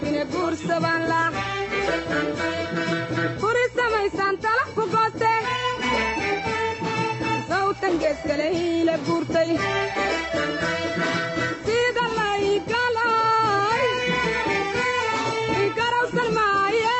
gaboobine guursaban la furisamaysan tala ku gooste sawtan geeskale hiila guurtay sida laygalay garawsan maaye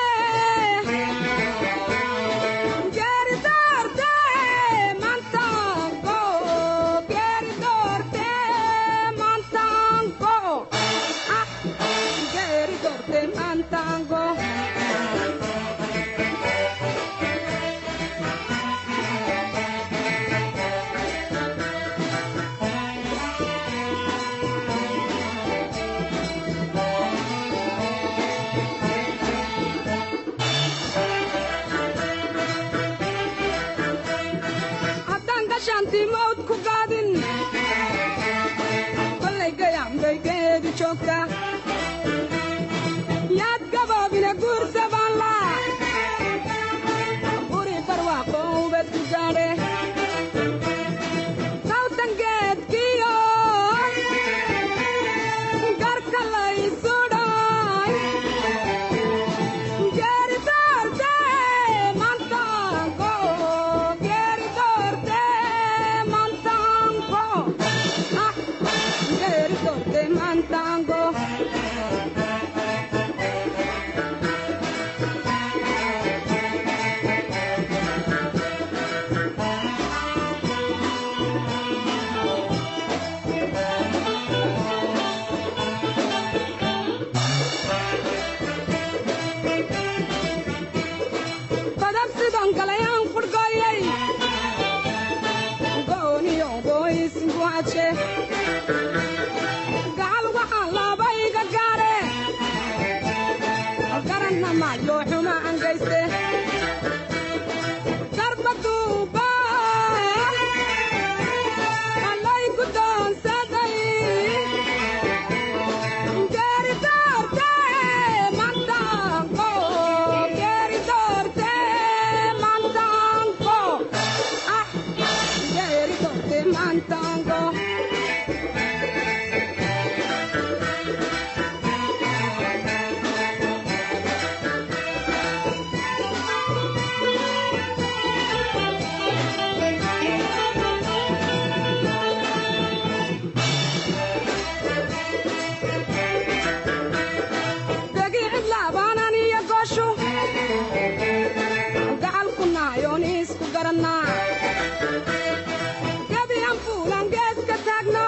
shanti maut ku gaadin kolay gayaan bay geedi joogta yaad gaboobina guursaban la buri barwaaqo ubad ku gaadhe sawtan geedkiyo garka laysu dhay geeri doorte mantaanko geeri doorte mantango badab sidon galayaan furgoyay gooniyo boys guache garanna maayo xuma angayste darbaduuba allay ku doonsaday geeri doorte mantaanko geeri doorte mantaanko geeri doorte mantaanko gabiyan fuulan geeska taagno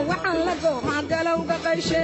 waxaan la goohaa galowga qayshe